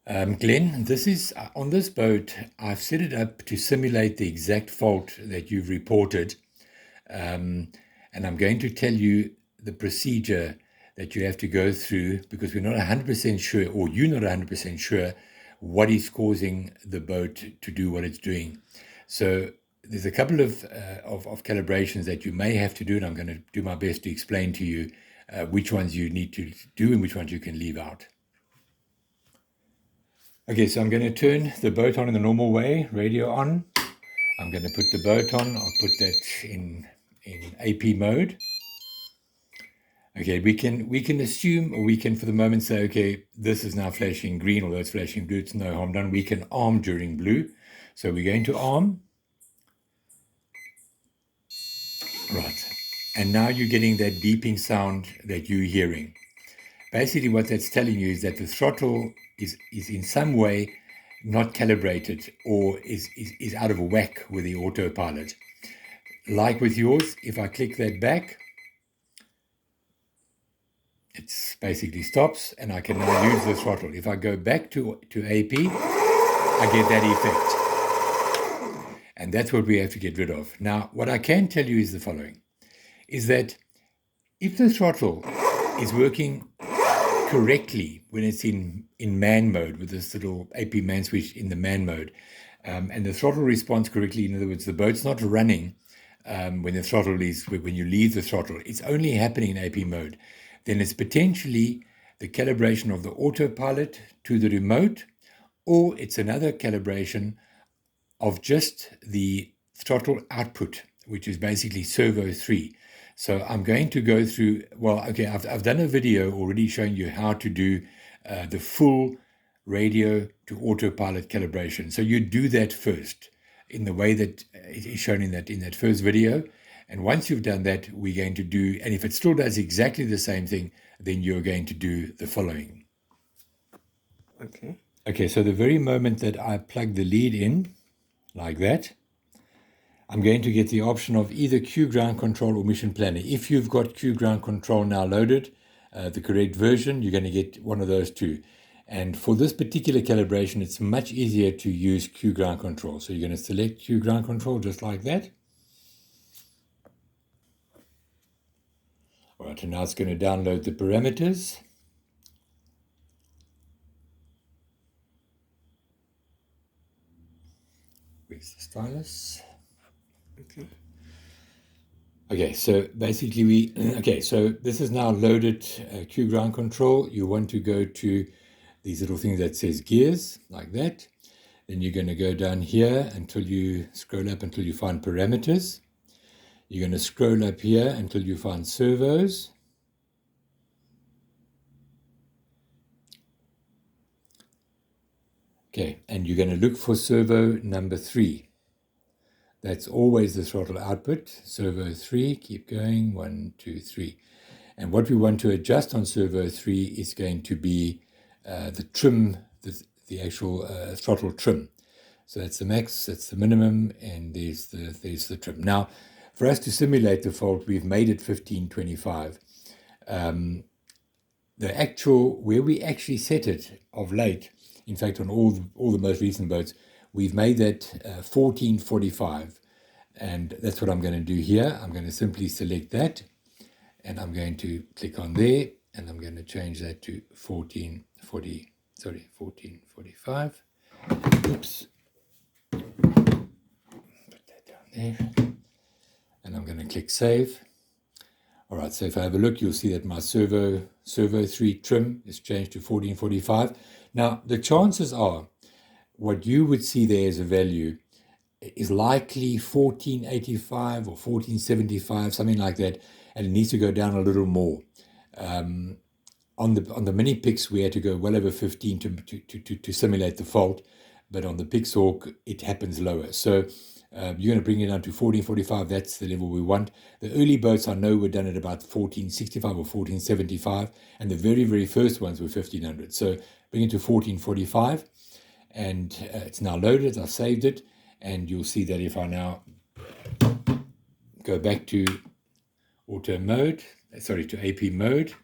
Glenn, this is on this boat. I've set it up to simulate the exact fault that you've reported, and I'm going to tell you the procedure that you have to go through because we're not 100% sure, or you're not 100% sure, what is causing the boat to do what it's doing. So there's a couple of calibrations that you may have to do, and I'm going to do my best to explain to you which ones you need to do and which ones you can leave out. Okay, so I'm going to turn the boat on in the normal way, radio on. I'm going to put the boat on. I'll put that in AP mode. Okay, we can assume, or we can for the moment say, okay, this is now flashing green, although it's flashing blue, it's no harm done. We can arm during blue. So we're going to arm. Right. And now you're getting that beeping sound that you're hearing. Basically, what that's telling you is that the throttle is in some way not calibrated or is out of whack with the autopilot. Like with yours, if I click that back, it basically stops and I can now use the throttle. If I go back to AP, I get that effect. And that's what we have to get rid of. Now, what I can tell you is the following, is that if the throttle is working correctly when it's in man mode with this little AP man switch in the man mode, and the throttle responds correctly, in other words, the boat's not running when the throttle is, when you leave the throttle, it's only happening in AP mode, then it's potentially the calibration of the autopilot to the remote, or it's another calibration of just the throttle output, which is basically servo 3. So I'm going to go through, well, okay, I've done a video already showing you how to do the full radio to autopilot calibration. So you do that first in the way that it is shown in that first video. And once you've done that, we're going to do, and if it still does exactly the same thing, then you're going to do the following. Okay, so the very moment that I plug the lead in, like that, I'm going to get the option of either Q ground control or mission planner. If you've got Q ground control now loaded, the correct version, you're going to get one of those two. And for this particular calibration, it's much easier to use Q ground control. So you're going to select Q ground control just like that. All right, and now it's going to download the parameters. Where's the stylus? Okay, so basically so this is now loaded Q ground control. You want to go to these little things that says gears, like that. Then you're going to go down here until you scroll up until you find parameters. You're going to scroll up here until you find servos. Okay, and you're going to look for servo number 3. That's always the throttle output, servo 3, keep going, 1, 2, 3. And what we want to adjust on servo 3 is going to be the trim, the actual throttle trim. So that's the max, that's the minimum, and there's the trim. Now, for us to simulate the fault, we've made it 1525. The actual, where we actually set it of late, in fact, on all the most recent boats, we've made that 1445. And that's what I'm going to do here. I'm going to simply select that, and I'm going to click on there, and I'm going to change that to 1445. Oops. Put that down there. And I'm going to click save. All right, so if I have a look, you'll see that my servo 3 trim is changed to 1445. Now, the chances are what you would see there as a value is likely 1485 or 1475, something like that, and it needs to go down a little more. On the mini Pix, we had to go well over 15 to simulate the fault, but on the Pixhawk, it happens lower. So you're going to bring it down to 1445. That's the level we want. The early boats I know were done at about 1465 or 1475, and the very, very first ones were 1500. So bring it to 1445, and it's now loaded. I've saved it, and you'll see that if I now go back to auto mode, to AP mode,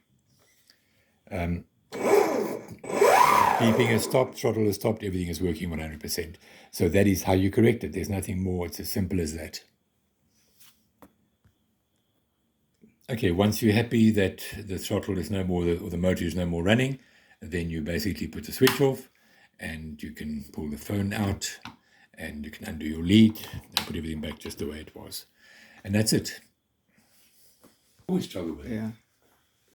beeping has stopped, throttle has stopped, everything is working 100%. So that is how you correct it. There's nothing more. It's as simple as that. Okay, once you're happy that the throttle is no more, or the motor is no more running, then you basically put the switch off and you can pull the phone out and you can undo your lead and put everything back just the way it was. And that's it. Always struggle with it. Yeah.